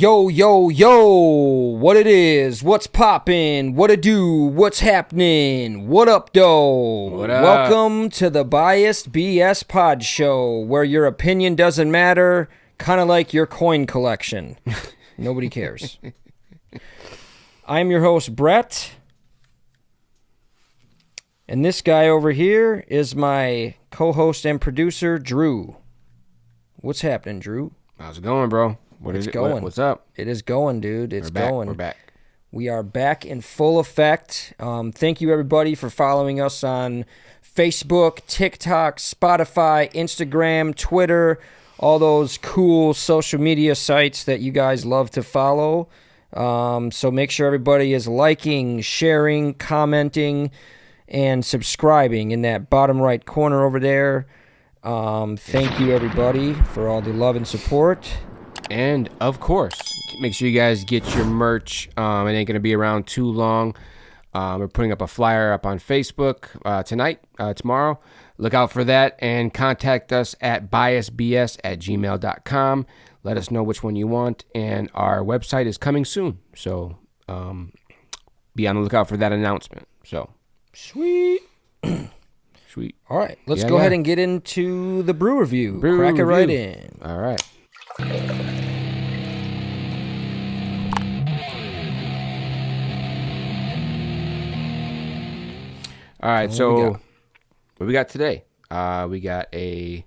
Yo, yo, yo, what it is, what's poppin', what it do, what's happening, what up, though? What up? Welcome to the BiasedBS PodShow, where your opinion doesn't matter, kind of like your coin collection. Nobody cares. I'm your host, Brett, and this guy over here is my co-host and producer, Drew. What's happening, Drew? How's it going, bro? It's going. What's up? It is going, dude. It's going. We're back. We are back in full effect. Thank you, everybody, for following us on Facebook, TikTok, Spotify, Instagram, Twitter, all those cool social media sites that you guys love to follow. So make sure everybody is liking, sharing, commenting, and subscribing in that bottom right corner over there. Thank you, everybody, for all the love and support. And, of course, make sure you guys get your merch. It ain't going to be around too long. We're putting up a flyer up on Facebook tomorrow. Look out for that and contact us at BiasedBS@gmail.com. Let us know which one you want. And our website is coming soon. So be on the lookout for that announcement. So Sweet. Sweet. All right, let's go ahead and get into the brew review. Crack it right in. All right. All right, so what we got today? We got a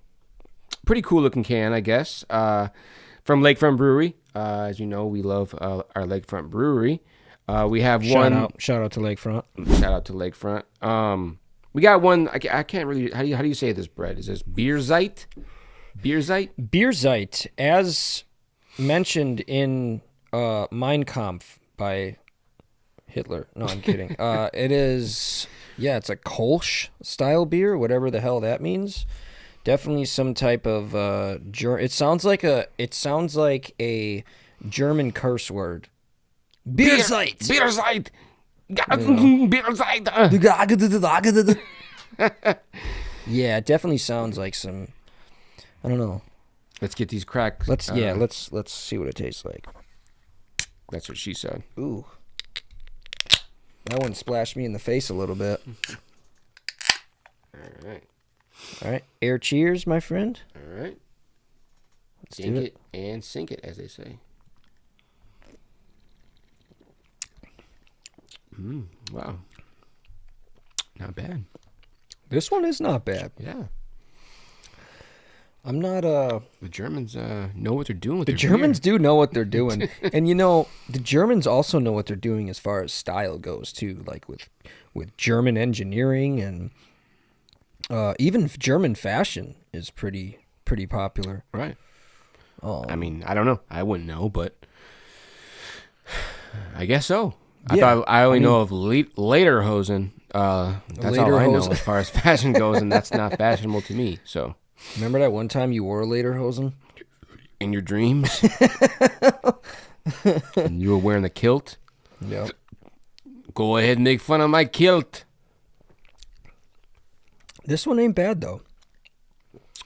pretty cool looking can, I guess, from Lakefront Brewery. As you know, we love our Lakefront Brewery. We have Shout out to Lakefront. Shout out to Lakefront. We got one. I can't really. How do you say this bread? Is this Bierzeit? Bierzeit? Bierzeit, as mentioned in Mein Kampf by Hitler. No, I'm kidding. It is, it's a Kolsch style beer, whatever the hell that means. Definitely some type of it sounds like a German curse word. Bierzeit. Bierzeit. Bierzeit. Yeah, it definitely sounds like some. I don't know. Let's get these cracks. Let's see what it tastes like. That's what she said. Ooh. That one splashed me in the face a little bit. All right. All right. Air cheers, my friend. All right. Let's Sink do it and sink it, as they say. Wow. Not bad. This one is not bad. Yeah. I'm not The Germans know what they're doing with The Germans do know what they're doing. And the Germans also know what they're doing as far as style goes too, like with German engineering, and even German fashion is pretty popular. Right. I mean, I don't know. I wouldn't know, but I guess so. I only know of lederhosen. That's all I know as far as fashion goes, and that's not fashionable to me. So remember that one time you wore lederhosen in your dreams, and you were wearing the kilt. Yep. Go ahead and make fun of my kilt. This one ain't bad though.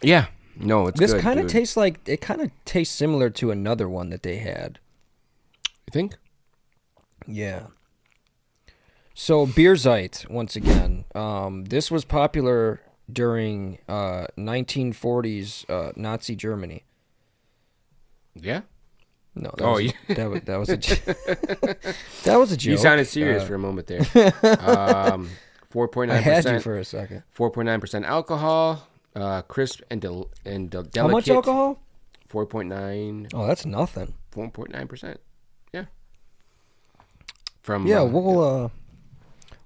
Yeah. No, it's this good. This kind of tastes like it. Kind of tastes similar to another one that they had. You think? Yeah. So Bierzeit, once again, this was popular during 1940s Nazi Germany. Yeah. No. That was a that was a joke. You sounded serious for a moment there. 4.9%. I had you for a second. 4.9% alcohol, crisp and delicate. How much alcohol? 4.9. Oh, that's nothing. 4.9%. Yeah.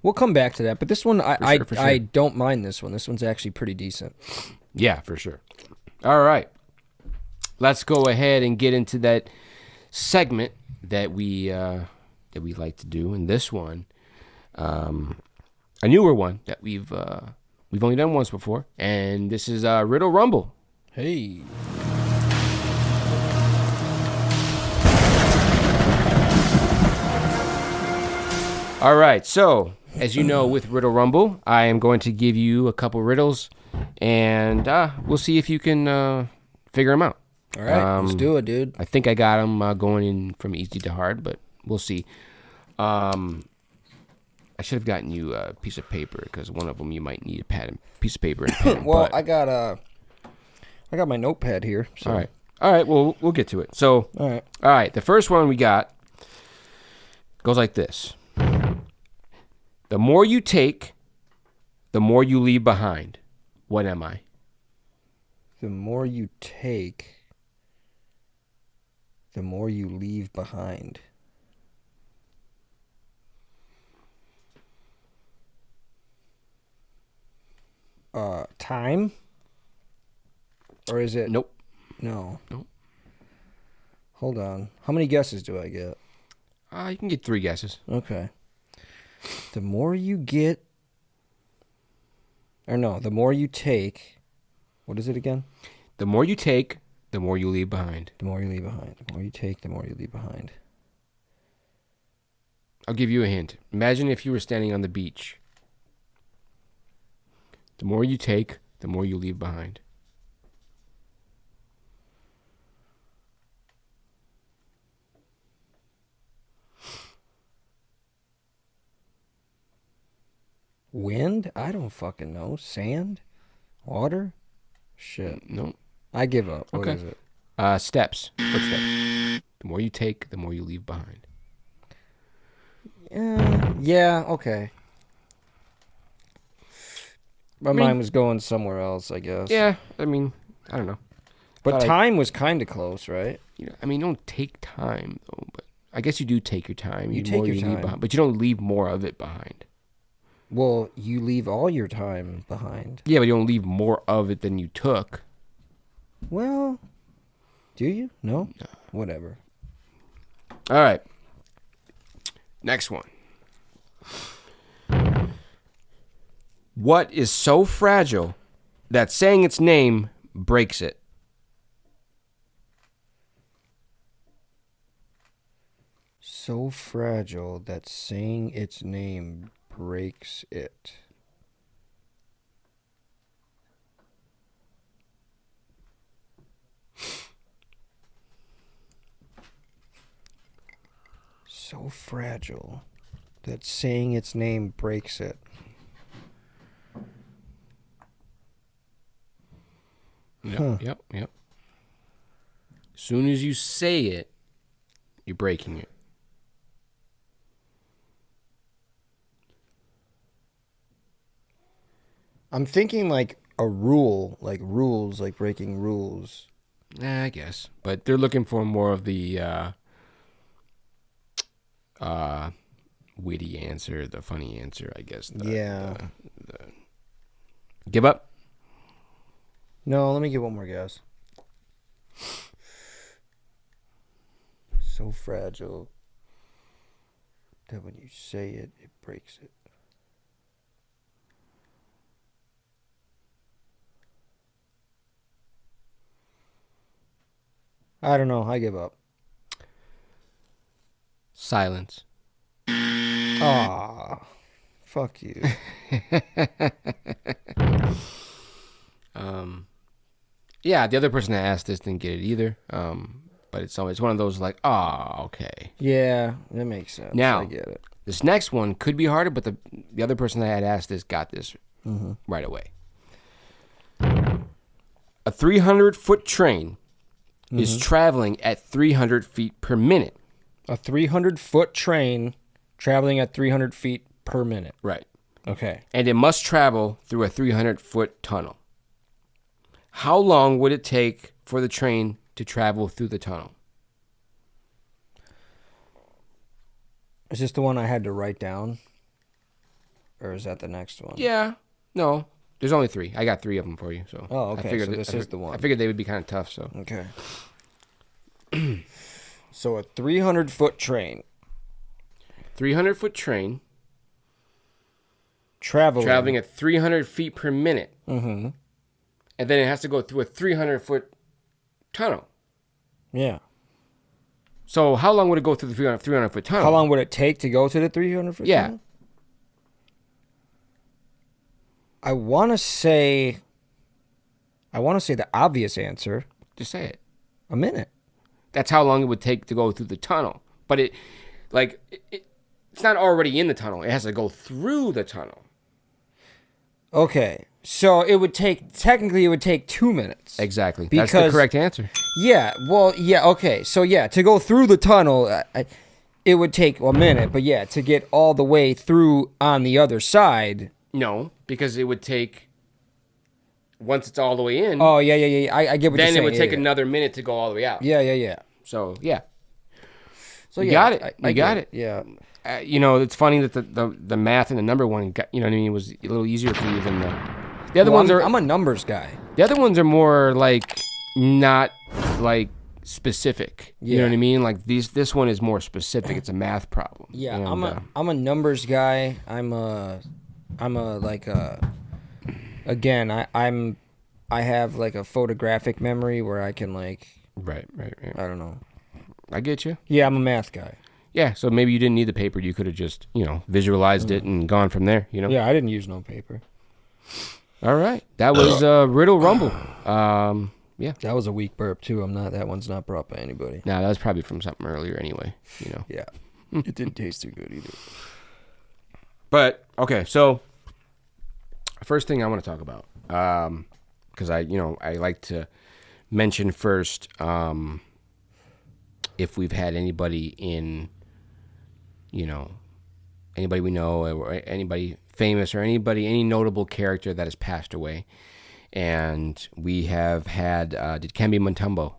We'll come back to that, but this one For sure. I don't mind this one. This one's actually pretty decent. Yeah, for sure. All right. Let's go ahead and get into that segment that we like to do. And this one, a newer one that we've only done once before, and this is Riddle Rumble. Hey. All right, so as you know, with Riddle Rumble, I am going to give you a couple riddles, and we'll see if you can figure them out. All right, let's do it, dude. I think I got them going in from easy to hard, but we'll see. I should have gotten you a piece of paper because one of them you might need a pad and piece of paper and pen. Well, I got my notepad here. So. All right. Well, we'll get to it. So, all right. The first one we got goes like this: the more you take, the more you leave behind. What am I? The more you take, the more you leave behind. Time? Or is it? Nope. No. Nope. Hold on. How many guesses do I get? You can get 3 guesses. Okay. The more you get, or no, the more you take, what is it again? The more you take, the more you leave behind. The more you leave behind. The more you take, the more you leave behind. I'll give you a hint. Imagine if you were standing on the beach. The more you take, the more you leave behind. Wind? I don't fucking know. Sand? Water? Shit. No. I give up. What is it? Steps. Footsteps. The more you take, the more you leave behind. Yeah, okay. My mind was going somewhere else, I guess. Yeah, I mean, I don't know. But time was kind of close, right? You know, I mean, you don't take time, though. But I guess you do take your time. You take your time. Behind, but you don't leave more of it behind. Well, you leave all your time behind. Yeah, but you don't leave more of it than you took. Well, do you? No? Whatever. All right. Next one. What is so fragile that saying its name breaks it? So fragile that saying its name breaks it. So fragile that saying its name breaks it. Yep. As soon as you say it, you're breaking it. I'm thinking like a rule, like rules, like breaking rules. I guess. But they're looking for more of the witty answer, the funny answer, I guess. Give up? No, let me get one more guess. So fragile that when you say it, it breaks it. I don't know. I give up. Silence. Aw. Fuck you. Yeah, the other person that asked this didn't get it either. But it's always one of those like, okay. Yeah, that makes sense. Now, I get it. This next one could be harder, but the other person that had asked this got this right away. A 300-foot train is traveling at 300 feet per minute. A 300-foot train traveling at 300 feet per minute. Right. Okay. And it must travel through a 300-foot tunnel. How long would it take for the train to travel through the tunnel? Is this the one I had to write down? Or is that the next one? Yeah. No. There's only 3. I got 3 of them for you. So oh, okay. I figured so this is the one. I figured they would be kind of tough. So okay. So a 300-foot train. 300-foot train. Traveling at 300 feet per minute. Mm-hmm. And then it has to go through a 300-foot tunnel. Yeah. So how long would it go through the 300-foot tunnel? How long would it take to go to the 300-foot tunnel? I want to say the obvious answer. Just say it. A minute. That's how long it would take to go through the tunnel. But it's not already in the tunnel. It has to go through the tunnel. Okay. So it would take 2 minutes. Exactly. That's the correct answer. Yeah. Well, yeah. Okay. So yeah, to go through the tunnel, it would take a minute. But yeah, to get all the way through on the other side. No, because it would take, once it's all the way in. Oh, yeah. I get what you're saying. Then it would take another minute to go all the way out. Yeah. So, yeah. So you yeah, got it. I got it. Yeah. It's funny that the math and the number one, got, you know what I mean, was a little easier for you than the other ones are. I'm a numbers guy. The other ones are more like not like specific. You know what I mean? Like this one is more specific. It's a math problem. Yeah, and, I'm a numbers guy. Again, I have like a photographic memory where I can like. Right. I don't know. I get you. Yeah, I'm a math guy. Yeah, so maybe you didn't need the paper. You could have just, visualized it and gone from there, Yeah, I didn't use no paper. All right. That was Riddle Rumble. Yeah. That was a weak burp, too. That one's not brought by anybody. Nah, that was probably from something earlier anyway, Yeah. It didn't taste too good either. But, okay, so first thing I want to talk about, because I like to mention first if we've had anybody in, anybody we know or anybody famous or any notable character that has passed away. And we have had, Dikembe Mutombo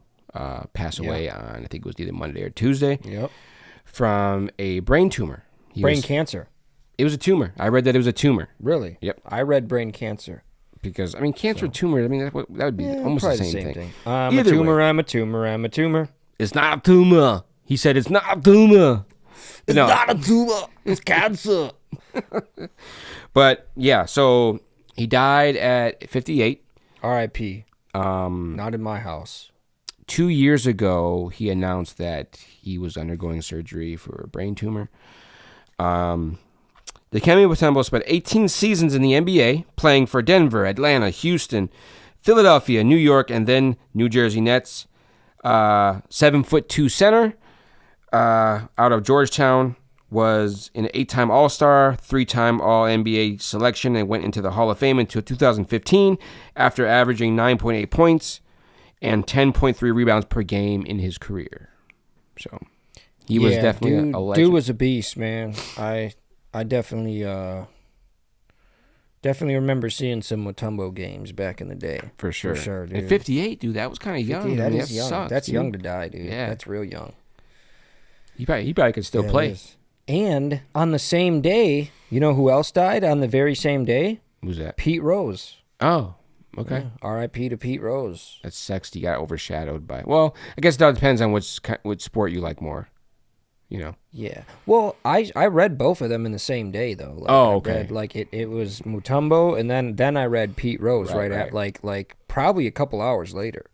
pass away on, I think it was either Monday or Tuesday. Yep. From a brain tumor. Brain cancer. It was a tumor. I read that it was a tumor. Really? Yep. I read brain cancer. Because, cancer, tumor, that would be almost the same thing. I'm a tumor. It's not a tumor. He said it's not a tumor. It's not a tumor. It's cancer. But, yeah, so he died at 58. R.I.P. Not in my house. 2 years ago, he announced that he was undergoing surgery for a brain tumor. Dikembe Mutombo spent 18 seasons in the NBA, playing for Denver, Atlanta, Houston, Philadelphia, New York, and then New Jersey Nets. 7'2" center out of Georgetown, was an 8-time All-Star, 3-time All-NBA selection, and went into the Hall of Fame until 2015 after averaging 9.8 points and 10.3 rebounds per game in his career. So he was definitely a legend. Dude was a beast, man. I definitely remember seeing some Mutombo games back in the day. For sure, dude. At 58, dude, that was kind of young. That is young. Sucks, that's dude. young to die, dude. Yeah. That's real young. He probably could still play. And on the same day, you know who else died on the very same day? Who's that? Pete Rose. Oh, okay. Yeah, R.I.P. to Pete Rose. That sucks. He got overshadowed by. Well, I guess that depends on what sport you like more. Yeah. Well, I read both of them in the same day though. Like, okay. I read, it was Mutombo, and then I read Pete Rose right. At like probably a couple hours later.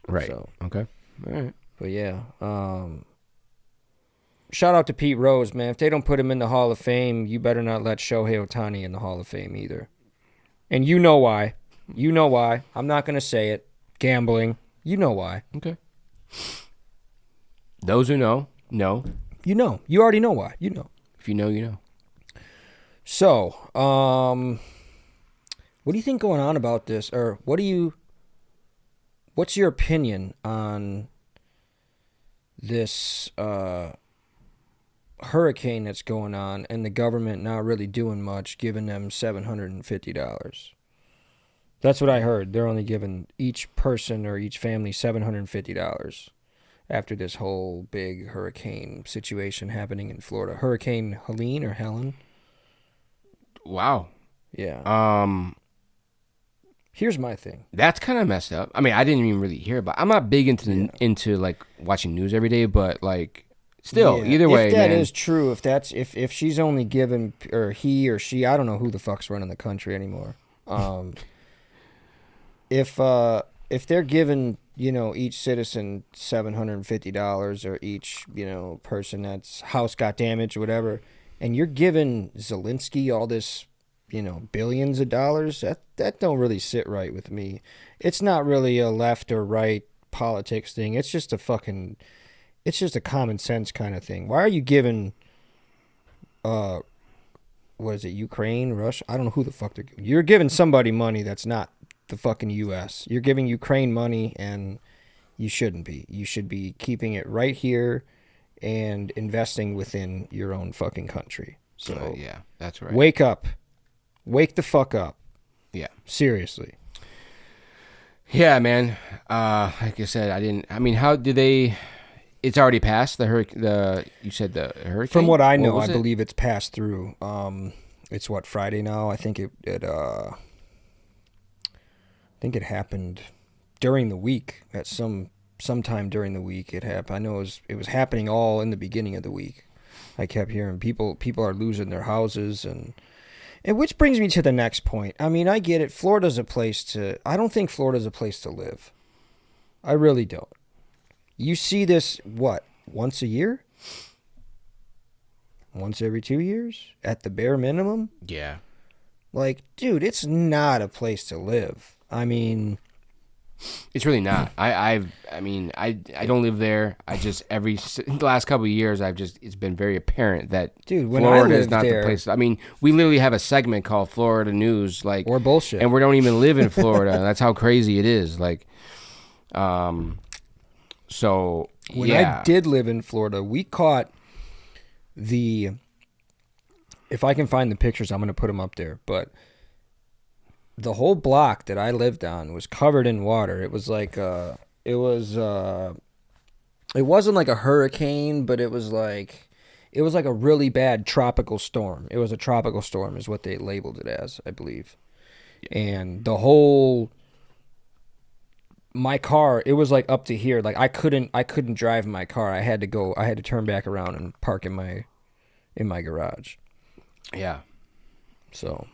Right. So, okay. All right. But yeah. Shout out to Pete Rose, man. If they don't put him in the Hall of Fame, you better not let Shohei Ohtani in the Hall of Fame either. And you know why. I'm not going to say it. Gambling. You know why. Okay. Those who know. You know. You already know why. You know. If you know, you know. So, what do you think going on about this? Or what's your opinion on this hurricane that's going on and the government not really doing much, giving them $750? That's what I heard. They're only giving each person or each family $750 after this whole big hurricane situation happening in Florida. Hurricane Helene or Helen? Wow. Yeah. Here's my thing. That's kind of messed up. I mean, I didn't even really hear about. I'm not big into like watching news every day, but like still, either way, if that man. is true, if she's only given, or he or she, I don't know who the fuck's running the country anymore. If they're giving, each citizen $750, or each, person that's house got damaged or whatever, and you're giving Zelensky all this, billions of dollars, that don't really sit right with me. It's not really a left or right politics thing. It's just a common sense kind of thing. Why are you giving, what is it, Ukraine, Russia? I don't know who the fuck you're giving somebody money that's not the fucking U.S. You're giving Ukraine money, and you shouldn't be. You should be keeping it right here and investing within your own fucking country. So yeah, that's right. Wake up. Wake the fuck up. Yeah. Seriously. Yeah, man. Like I said, how did they? It's already passed the hurricane. You said the hurricane. From what I know, I believe it's passed through. It's what, Friday now. I think it happened during the week. At sometime during the week it happened. I know it was happening all in the beginning of the week. I kept hearing people are losing their houses, and which brings me to the next point. I mean, I get it. I don't think Florida's a place to live. I really don't. You see this, what, once a year? Once every 2 years? At the bare minimum? Yeah. Like, dude, it's not a place to live. I mean, it's really not. I don't live there. The last couple of years, it's been very apparent that Florida is not the place. I mean, we literally have a segment called Florida News, like, or bullshit, and we don't even live in Florida. That's how crazy it is. Like, so when I did live in Florida, we caught if I can find the pictures, I'm going to put them up there, but the whole block that I lived on was covered in water. It was like it wasn't like a hurricane, but it was like a really bad tropical storm. It was a tropical storm is what they labeled it as, I believe. Yeah. And my car, it was like up to here. Like I couldn't drive my car. I had to turn back around and park in my garage. Yeah. So,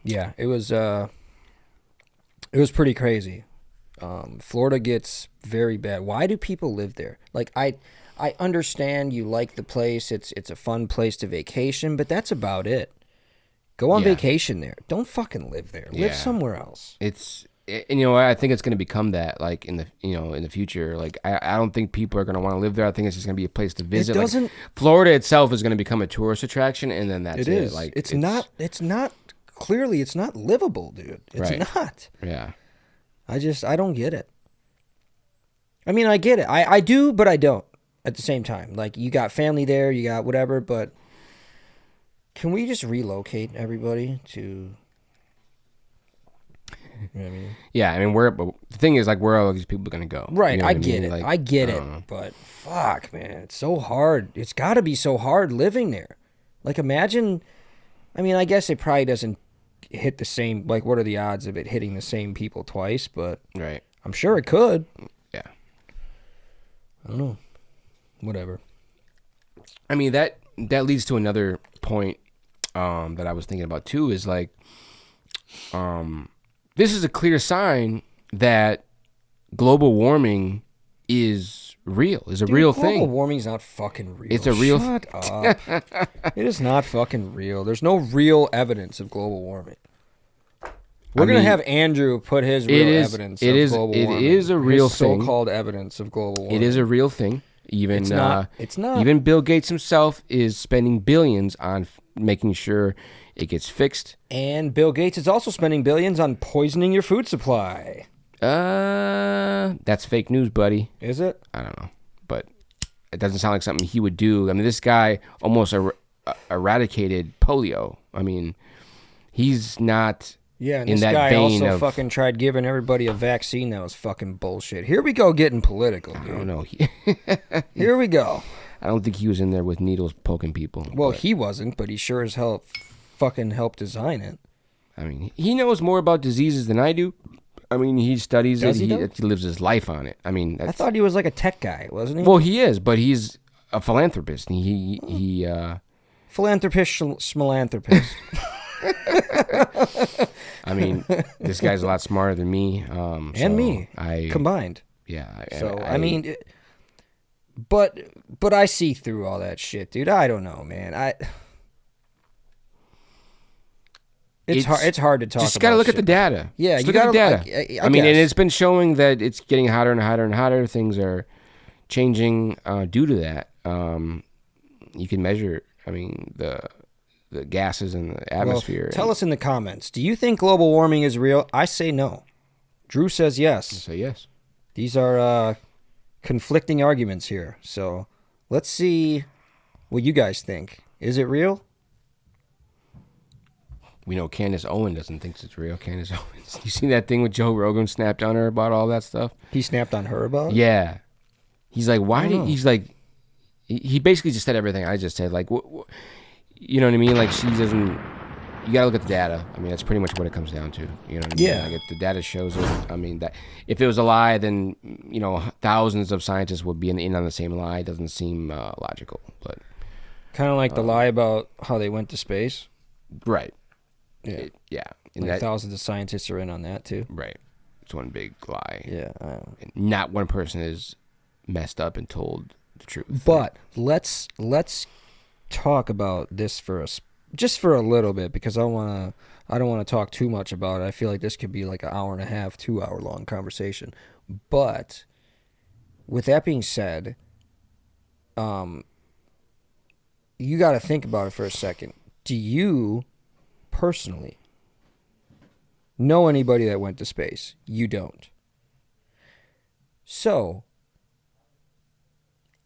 yeah, it was pretty crazy. Florida gets very bad. Why do people live there? Like I understand you like the place. It's a fun place to vacation, but that's about it. Go on vacation there. Don't fucking live there. Live somewhere else. And you know, I think it's going to become that, like, in the future. Like, I don't think people are going to want to live there. I think it's just going to be a place to visit. It doesn't. Like, Florida itself is going to become a tourist attraction, and then that's it. It is. Like, it's not. Clearly, it's not livable, dude. It's not. Yeah. I don't get it. I mean, I get it. I do, but I don't at the same time. Like, you got family there, you got whatever, but can we just relocate everybody to... You know what I mean? Yeah, I mean, the thing is, like, where are all these people going to go? Right, you know I get it. Like, I get it, but fuck, man, it's so hard. It's got to be so hard living there. Like, imagine... I mean, I guess it probably doesn't hit the same... Like, what are the odds of it hitting the same people twice? But right. I'm sure it could. Yeah. I don't know. Whatever. I mean, that leads to another point that I was thinking about, too, is, like... This is a clear sign that global warming is real. Is a real thing. Global warming's not fucking real. It's a real. Shut up. It is not fucking real. There's no real evidence of global warming. We're gonna have Andrew put his real evidence of global warming. It is a real thing. So-called evidence of global warming. It is a real thing. Even it's not. It's not. Even Bill Gates himself is spending billions on making sure it gets fixed. And Bill Gates is also spending billions on poisoning your food supply. That's fake news, buddy. Is it? I don't know. But it doesn't sound like something he would do. I mean, this guy almost eradicated polio. I mean, he's not and in this that guy vein also of... fucking tried giving everybody a vaccine that was fucking bullshit. Here we go getting political, dude. I don't know. Here we go. I don't think he was in there with needles poking people. Well, he wasn't, but he sure as hell fucking helped design it. I mean, he knows more about diseases than I do. I mean, he studies it. He lives his life on it. I mean, I thought he was like a tech guy, wasn't he? Well, he is, but he's a philanthropist. Philanthropist, schmalanthropist. I mean, this guy's a lot smarter than me. And me, combined. Yeah. I mean, but I see through all that shit, dude. I don't know, man. It's hard to talk. Just got to look at the data. Yeah, just you look at the got data. I mean, and it's been showing that it's getting hotter and hotter and hotter. Things are changing due to that. You can measure. I mean, the gases in the atmosphere. Well, tell us in the comments. Do you think global warming is real? I say no. Drew says yes. I say yes. These are conflicting arguments here. So let's see what you guys think. Is it real? We know Candace Owen doesn't think it's real. Candace Owens. You seen that thing with Joe Rogan snapped on her about all that stuff? He snapped on her about it? Yeah. He's like, why did he's like, he basically just said everything I just said. Like, you know what I mean? Like, she doesn't, you got to look at the data. I mean, that's pretty much what it comes down to. You know what I mean? Yeah. Like, if the data shows it, I mean, that if it was a lie, then, you know, thousands of scientists would be in on the same lie. It doesn't seem logical. But kind of like the lie about how they went to space. Right. Yeah. Yeah. And like thousands of scientists are in on that, too. Right. It's one big lie. Yeah. And not one person is messed up and told the truth. But let's talk about this just for a little bit, because I don't want to talk too much about it. I feel like this could be like an hour and a half, 2 hour long conversation. But with that being said, you got to think about it for a second. Do you personally know anybody that went to space? You don't. So,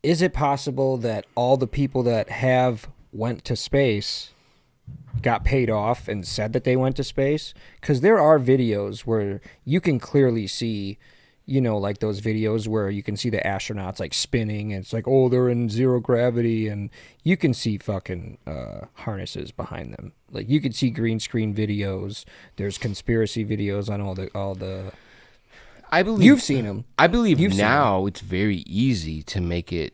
is it possible that all the people that have went to space got paid off and said that they went to space? Because there are videos where you can clearly see, you know, like those videos where you can see the astronauts like spinning and it's like, oh, they're in zero gravity, and you can see fucking harnesses behind them. Like, you could see green screen videos. There's conspiracy videos on all the I believe you've seen them. I believe now it's very easy to make it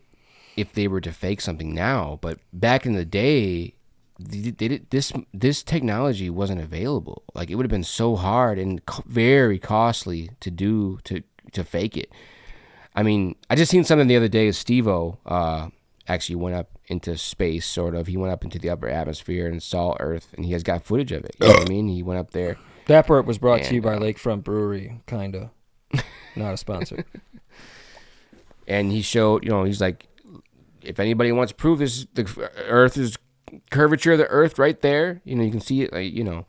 if they were to fake something now. But back in the day, this technology wasn't available. Like, it would have been so hard and very costly to do to fake it. I mean, I just seen something the other day. Steve-O actually went up into space, sort of. He went up into the upper atmosphere and saw Earth, and he has got footage of it. You know what I mean? He went up there. That part was brought to you by Lakefront Brewery, kind of. Not a sponsor. And he showed, you know, he's like, if anybody wants to prove this, the Earth is curvature of the Earth right there. You know, you can see it, like, you know.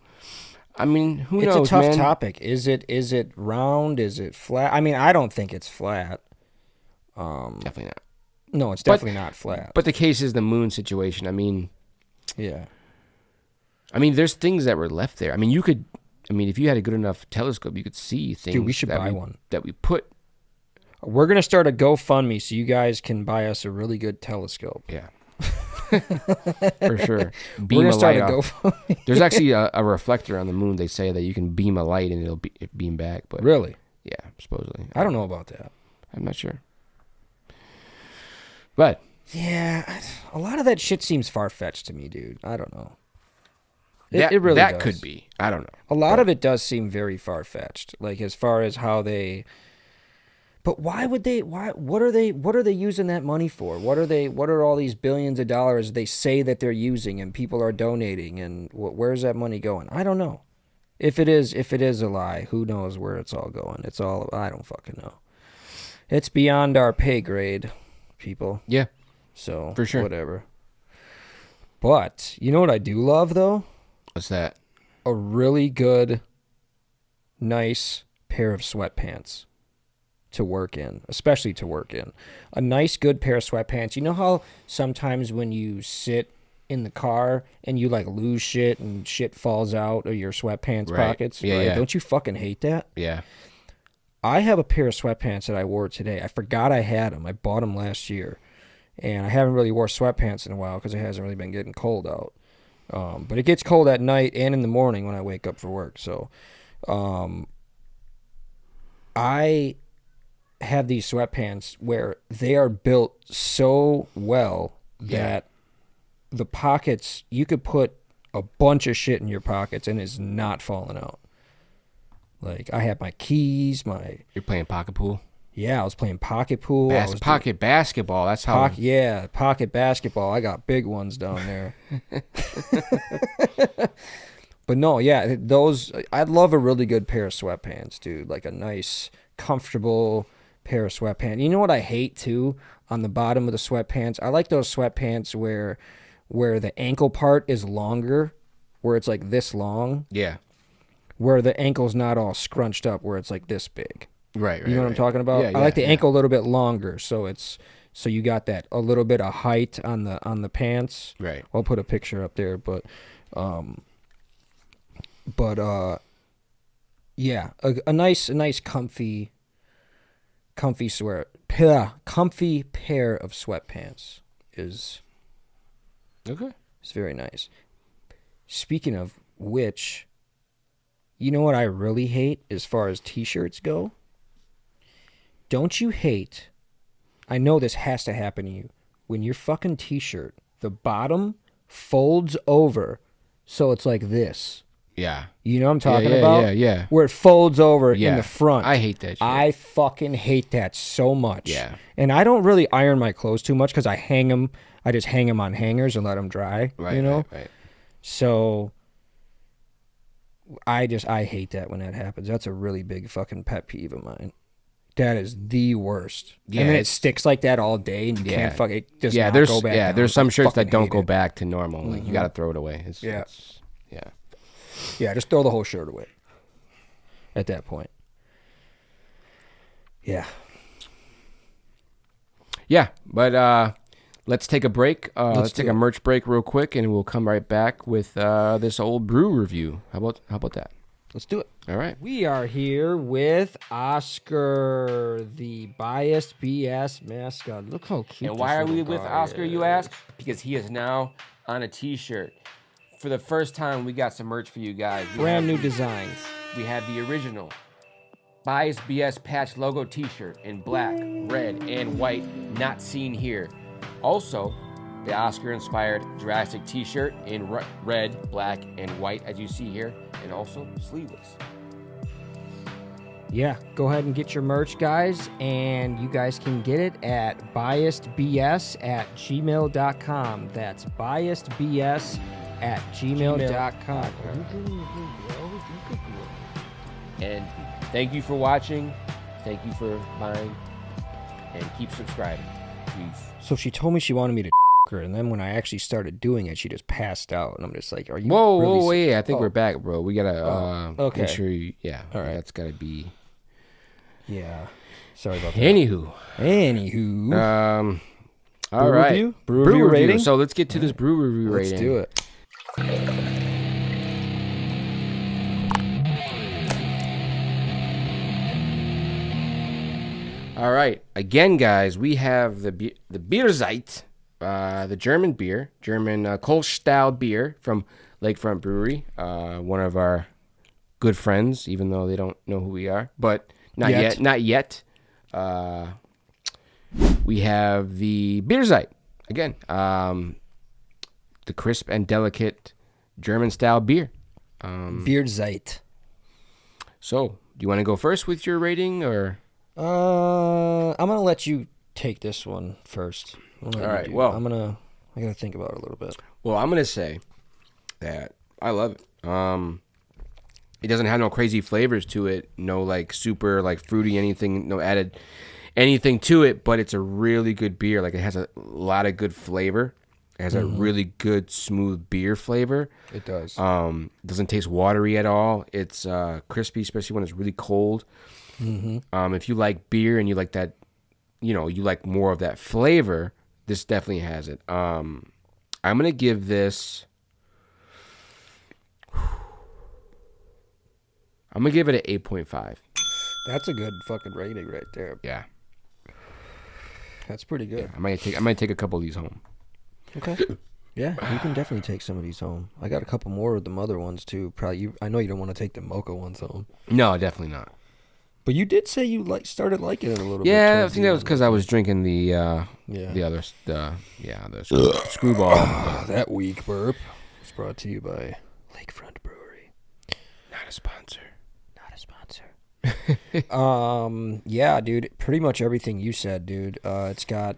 I mean, who knows, man? It's a tough topic. Is it round? Is it flat? I mean, I don't think it's flat. Definitely not. No, it's definitely not flat. But the case is the moon situation. I mean, yeah. I mean, there's things that were left there. I mean, if you had a good enough telescope, you could see things. Dude, we should buy one. That we put. We're going to start a GoFundMe so you guys can buy us a really good telescope. Yeah. For sure. Beam a light off. There's actually a reflector on the moon. They say that you can beam a light and it'll beam back. But really? Yeah, supposedly. I don't know about that. I'm not sure. But yeah, a lot of that shit seems far-fetched to me, dude. I don't know. It really does. Could be. I don't know. A lot of it does seem very far-fetched, like as far as how they. But why would they? What are they using that money for? What are all these billions of dollars they say that they're using and people are donating, and where's that money going? I don't know. If it is a lie, who knows where it's all going? I don't fucking know. It's beyond our pay grade, people. Yeah. So for sure, whatever. But you know what I do love though? What's that? A really good, nice pair of sweatpants to work in, especially to work in. A nice, good pair of sweatpants. You know how sometimes when you sit in the car and you like lose shit and shit falls out of your sweatpants pockets? Yeah, right? yeah. Don't you fucking hate that? Yeah. I have a pair of sweatpants that I wore today. I forgot I had them. I bought them last year. And I haven't really wore sweatpants in a while because it hasn't really been getting cold out. But it gets cold at night and in the morning when I wake up for work. So I have these sweatpants where they are built so well that the pockets, you could put a bunch of shit in your pockets and it's not falling out. Like, I have my keys, You're playing pocket pool? Yeah, I was playing pocket pool. Pocket basketball. That's how. Pocket basketball. I got big ones down there. But no, yeah, those I'd love a really good pair of sweatpants, dude. Like a nice, comfortable pair of sweatpants. You know what I hate too? On the bottom of the sweatpants, I like those sweatpants where the ankle part is longer, where it's like this long. Yeah. Where the ankle's not all scrunched up, where it's like this big. Right. You know what I'm talking about? Yeah, I like the ankle a little bit longer, so you got that a little bit of height on the pants. Right. I'll put a picture up there, but yeah, a nice comfy comfy pair of sweatpants is Okay. It's very nice. Speaking of which, you know what I really hate as far as t-shirts go? Don't you hate, I know this has to happen to you, when your fucking t-shirt, the bottom folds over so it's like this. Yeah. You know what I'm talking about? Yeah. Where it folds over in the front. I hate that shit. I fucking hate that so much. Yeah. And I don't really iron my clothes too much because I just hang them on hangers and let them dry. Right, you know? Right. So I hate that when that happens. That's a really big fucking pet peeve of mine. That is the worst. Yeah, and then it sticks like that all day, and you can't fuck it. Does not go back down. There's some shirts that don't go it. back to normal. Like you got to throw it away. Yeah, just throw the whole shirt away. At that point. Yeah. Yeah, but let's take a break. Let's take a merch break real quick, and we'll come right back with this old brew review. How about that? Let's do it. All right. We are here with Oscar, the BiasedBS mascot. Look how cute. And why are we with Oscar, you ask? Because he is now on a t-shirt. For the first time, we got some merch for you guys. Brand new designs. We have the original BiasedBS patch logo t-shirt in black, red, and white, not seen here. Also, the Oscar-inspired Jurassic t-shirt in red, black, and white, as you see here, and also sleeveless. Yeah, go ahead and get your merch, guys, and you guys can get it at BiasedBS@gmail.com. That's BiasedBS@gmail.com. And thank you for watching. Thank you for buying. And keep subscribing. Peace. So she told me she wanted me to her, and then when I actually started doing it, she just passed out, and I'm just like, "Are you?" Whoa, wait! I think we're back, bro. We gotta okay. make sure you. Yeah, all right. That's gotta be. Yeah. Sorry about that. Anywho. All right. Review? Brew review rating. So let's get to this brew review rating. Let's do it. All right. Again, guys, we have the Bierzeit, the German beer, German Kolsch-style beer from Lakefront Brewery, one of our good friends, even though they don't know who we are, but not yet. We have the Bierzeit, again, the crisp and delicate German-style beer. Bierzeit. So, do you want to go first with your rating, or? I'm gonna let you take this one first. All right. Well, I gotta think about it a little bit. Well, I'm gonna say that I love it. It doesn't have no crazy flavors to it, no like super like fruity anything, no added anything to it. But it's a really good beer. Like it has a lot of good flavor. It has a really good smooth beer flavor. It does. Doesn't taste watery at all. It's crispy, especially when it's really cold. If you like beer and you like that, you like more of that flavor, this definitely has it. I'm gonna give this. I'm gonna give it an 8.5. That's a good fucking rating right there. Yeah, that's pretty good. Yeah, I might take a couple of these home. Okay. Yeah, you can definitely take some of these home. I got a couple more of them other ones too. Probably I know you don't want to take the mocha ones home. No, definitely not. But you did say you started liking it a little bit. Yeah, I think that was because I was drinking the screwball. That weak burp was brought to you by Lakefront Brewery. Not a sponsor. Yeah, dude. Pretty much everything you said, dude. It's got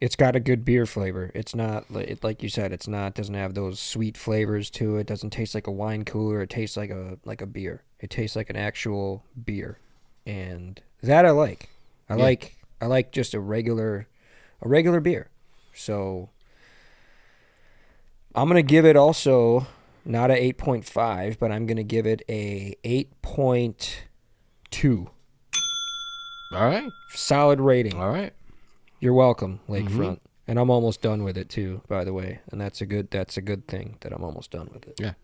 It's got a good beer flavor. It's not like you said. It's not. Doesn't have those sweet flavors to it. Doesn't taste like a wine cooler. It tastes like a beer. It tastes like an actual beer, and that I like. I like just a regular beer. So I'm gonna give it also not a 8.5, but I'm gonna give it a 8.2. All right. Solid rating. All right. You're welcome, Lakefront. And I'm almost done with it too, by the way. And that's a good thing that I'm almost done with it. Yeah.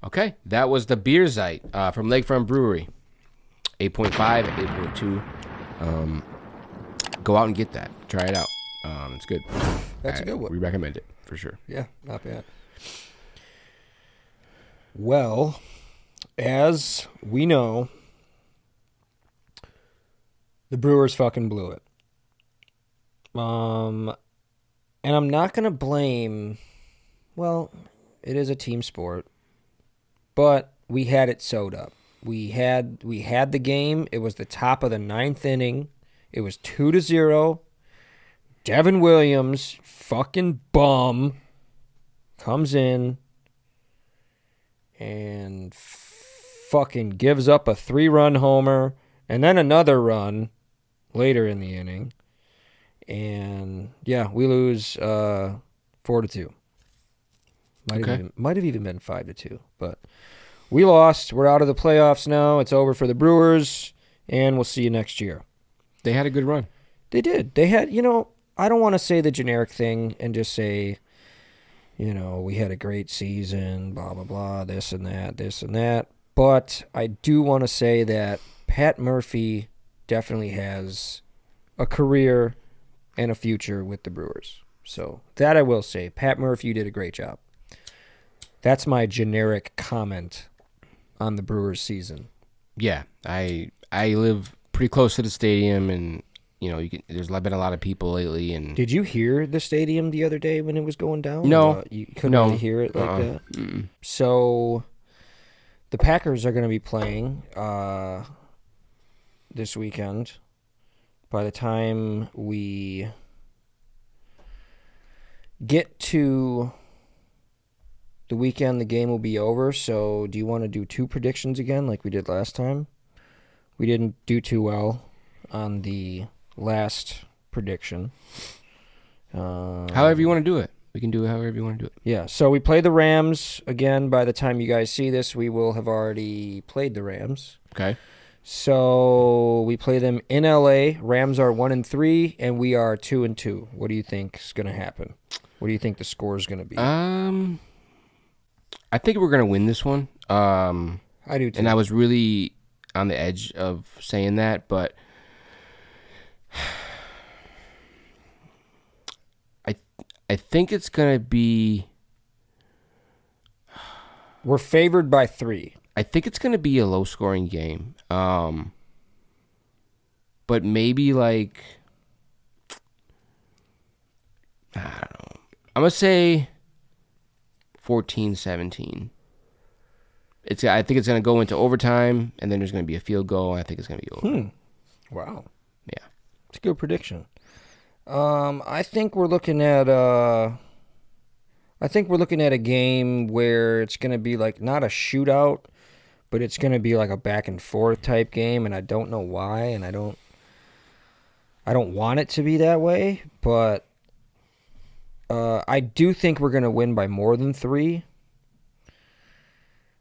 Okay. That was the Beer Zeit from Lakefront Brewery. 8.5, 8.2. Go out and get that. Try it out. It's good. That's a good one. We recommend it for sure. Yeah, not bad. Well, as we know, the Brewers fucking blew it. And I'm not going to blame, well, it is a team sport, but we had it sewed up. We had the game. It was the top of the 9th inning. It was 2-0. Devin Williams, fucking bum, comes in and fucking gives up a 3-run homer and then another run later in the inning. And yeah, we lose 4-2. Might have even been 5-2, but we lost. We're out of the playoffs now. It's over for the Brewers, and we'll see you next year. They had a good run. They did. They had, I don't want to say the generic thing and just say, we had a great season, blah, blah, blah, this and that. But I do want to say that Pat Murphy definitely has a career and a future with the Brewers. So that I will say. Pat Murphy, you did a great job. That's my generic comment on the Brewers season. Yeah, I live pretty close to the stadium, and there's been a lot of people lately. And did you hear the stadium the other day when it was going down? No, you couldn't really hear it like that. Mm-mm. So the Packers are going to be playing this weekend. By the time we get to the weekend, the game will be over. So do you want to do 2 predictions again like we did last time? We didn't do too well on the last prediction. However you want to do it. We can do it however you want to do it. Yeah, so we play the Rams. Again, by the time you guys see this, we will have already played the Rams. Okay. So we play them in LA. Rams are 1-3, and we are 2-2. What do you think is going to happen? What do you think the score is going to be? I think we're going to win this one. I do too. And I was really on the edge of saying that, but I think it's going to be... We're favored by 3. I think it's going to be a low-scoring game. But maybe like... I don't know. I'm going to say 14-17. I think it's going to go into overtime, and then there's going to be a field goal, and I think it's going to be over. Wow. Yeah. It's a good prediction. I think we're looking at a game where it's going to be like not a shootout, but it's going to be like a back and forth type game, and I don't know why, and I don't want it to be that way, but I do think we're going to win by more than 3.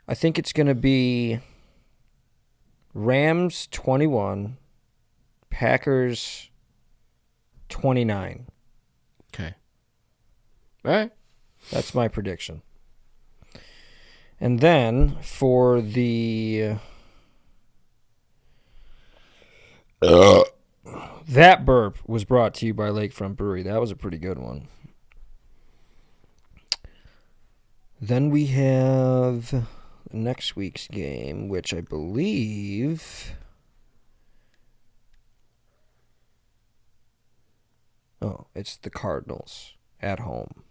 I think it's going to be Rams 21, Packers 29. Okay. All right. That's my prediction. And then for the... That burp was brought to you by Lakefront Brewery. That was a pretty good one. Then we have next week's game, which I believe... Oh, it's the Cardinals at home.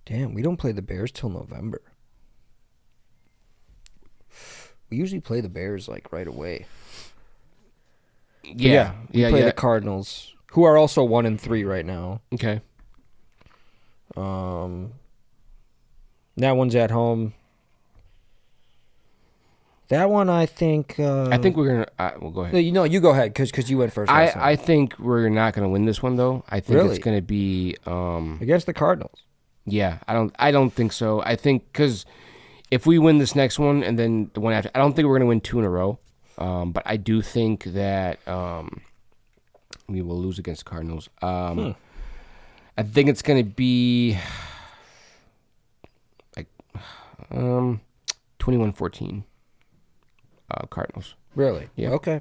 Damn, we don't play the Bears till November. We usually play the Bears like right away. Yeah. We play the Cardinals, who are also 1-3 right now. Okay. That one's at home. That one, I think. I think we're gonna. Well, go ahead. You go ahead because you went first. I think we're not gonna win this one though. I think it's gonna be against the Cardinals. Yeah, I don't think so. I think because if we win this next one and then the one after, I don't think we're gonna win 2 in a row. But I do think that we will lose against the Cardinals. I think it's gonna be like 21-14. Cardinals. Really? Yeah. Okay.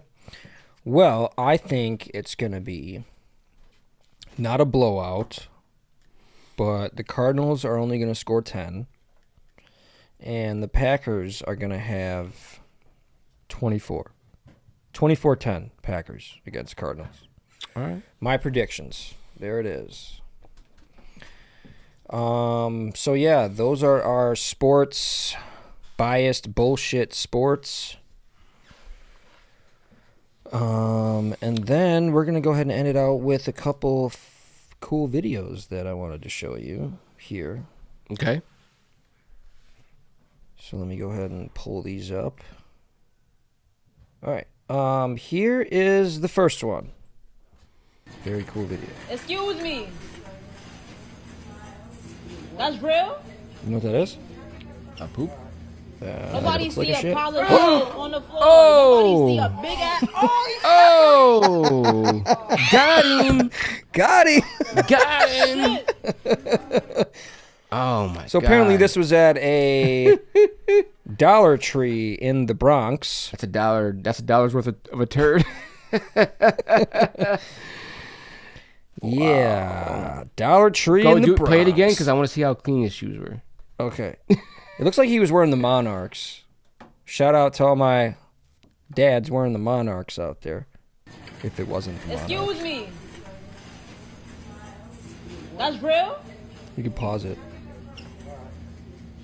Well, I think it's going to be not a blowout, but the Cardinals are only going to score 10, and the Packers are going to have 24. 24-10 Packers against Cardinals. All right. My predictions. There it is. So, yeah, those are our sports, biased bullshit sports. And then we're going to go ahead and end it out with a couple cool videos that I wanted to show you here. Okay. So let me go ahead and pull these up. All right. Here is the first one. Very cool video. Excuse me. That's real? You know what that is? A poop? Nobody see a pile of on the floor. Oh! Nobody see a big ass. Oh! Got him! Got him! Got him! Oh my god. So apparently this was at a Dollar Tree in the Bronx. That's $1. That's $1 worth of a turd. Yeah. Dollar Tree in the Bronx. Play it again because I want to see how clean his shoes were. Okay. It looks like he was wearing the Monarchs. Shout out to all my dads wearing the Monarchs out there. If it wasn't the Monarchs. Excuse me. That's real? You can pause it.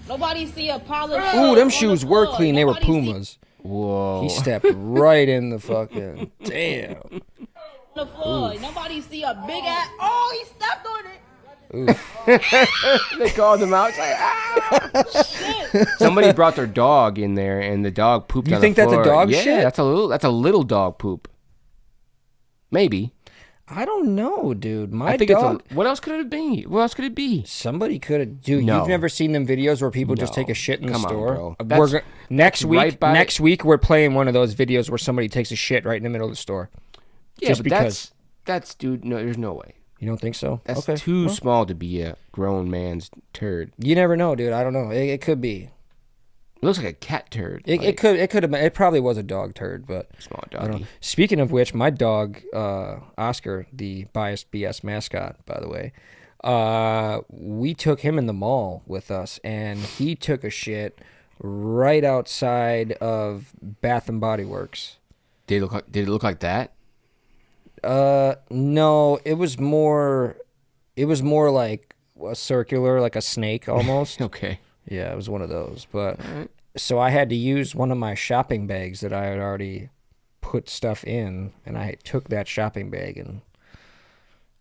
Nobody see a pile of Ooh, them on shoes the were floor. clean. They were Nobody see Pumas. Whoa. He stepped right in the fucking... Damn. on the floor. Nobody see a big ass. Oh, he stepped on it. They called him out. It's like, ah! Shit. Somebody brought their dog in there, and the dog pooped You on think the that's a floor. dog yeah, shit? that's a little dog poop. Maybe. I don't know, dude. My I think dog... what else could it be? What else could it be? Somebody could have... Dude, No. you've never seen them videos where people just No. take a shit in the Come on, store? bro. Next week, right by- next week, we're playing one of those videos where somebody takes a shit right in the middle of the store. Yeah, Just but because. that's dude. No, there's no way. You don't think so? That's okay. too Well, small to be a grown man's turd. you never know, dude. I don't know. It could be. It looks like a cat turd. It could have been. It probably was a dog turd, but small I don't know. doggy. Speaking of which, my dog Oscar, the BiasedBS mascot, by the way, we took him in the mall with us, and he took a shit right outside of Bath and Body Works. Did it look like that? No, it was more like a circular, like a snake almost. Okay. Yeah, it was one of those. But so I had to use one of my shopping bags that I had already put stuff in, and I took that shopping bag and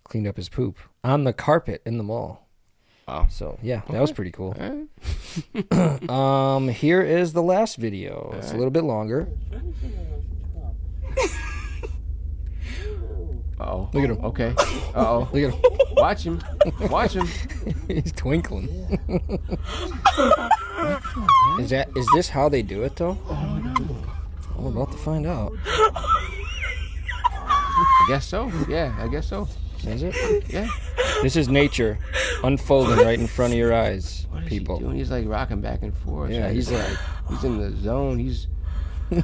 cleaned up his poop on the carpet in the mall. Wow. So yeah, that was pretty cool. All right. Here is the last video. It's a little bit longer. Uh-oh. Look at him. Okay. Uh-oh. Look at him. Watch him. Watch him. He's twinkling. Is this how they do it though? Oh, no. We're about to find out. I guess so. Yeah, I guess so. Is it? Yeah. This is nature unfolding right in front of your eyes, What is people. he doing? He's like rocking back and forth. Yeah, he's like he's in the zone. He's yeah.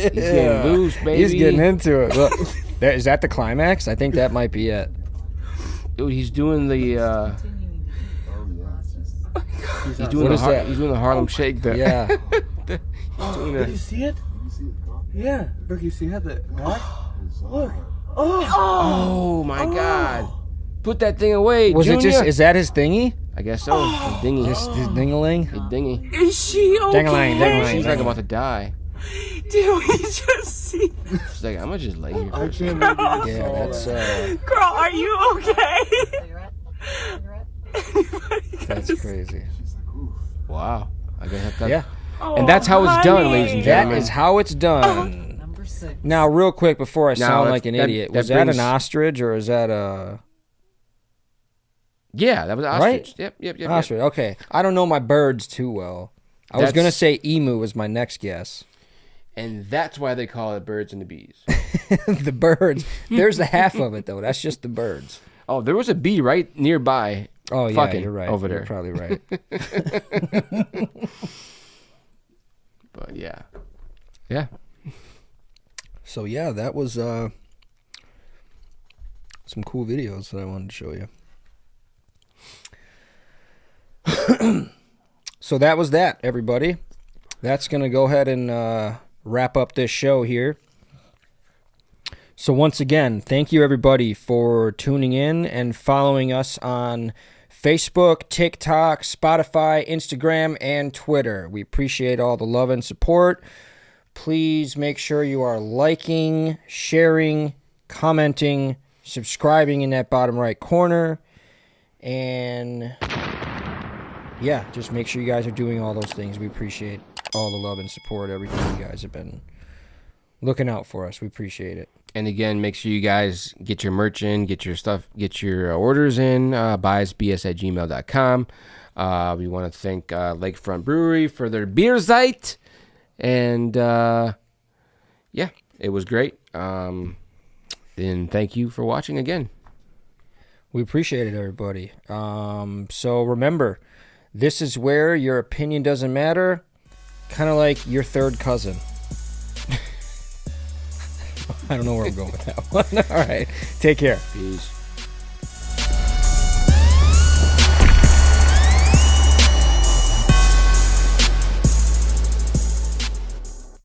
getting loose, baby. He's getting into it. Look, is that the climax? I think that might be it. Dude, he's doing the he's doing What the is that? He's doing the Harlem Shake. Yeah. He's doing Did you see it? Yeah. Look, you see that? What? Look. Oh. Oh my God! Put that thing away, Was Junior. it just? Is that his thingy? I guess so. His dingy. His dingaling? His dingy. Is she okay? Ding-a-lang, ding-a-lang. She's like about to die. Did we just see? She's like, I'm gonna just lay here. I can't believe you Yeah, saw that's that. Girl, are you okay? that's crazy. Wow. I guess have to. Yeah, And that's how it's done, ladies and that gentlemen. is how it's done. Now, real quick before I sound that's- like an that- idiot, that was that brings- an ostrich or is that a Yeah, that was ostrich. Right? Yep. ostrich? Okay, I don't know my birds too well. I was That's- gonna say emu was my next guess. And that's why they call it birds and the bees. The birds. There's the half of it though. That's just the birds. Oh, there was a bee right nearby. Oh yeah, Fucking you're right. over You're there. probably right. But yeah. Yeah. So yeah, that was some cool videos that I wanted to show you. So that was that, everybody. That's gonna go ahead and wrap up this show here. So once again, thank you everybody for tuning in and following us on Facebook, TikTok, Spotify, Instagram, and Twitter. We appreciate all the love and support. Please make sure you are liking, sharing, commenting, subscribing in that bottom right corner. And yeah, just make sure you guys are doing all those things. We appreciate all the love and support, everything you guys have been looking out for us. We appreciate it. And again, make sure you guys get your merch in, get your stuff, get your orders in, BiasedBS@gmail.com. We want to thank Lakefront Brewery for their beer site. And yeah, it was great. And thank you for watching again. We appreciate it, everybody. So remember, this is where your opinion doesn't matter. Kind of like your third cousin. I don't know where I'm going with that one. All right. Take care. Peace.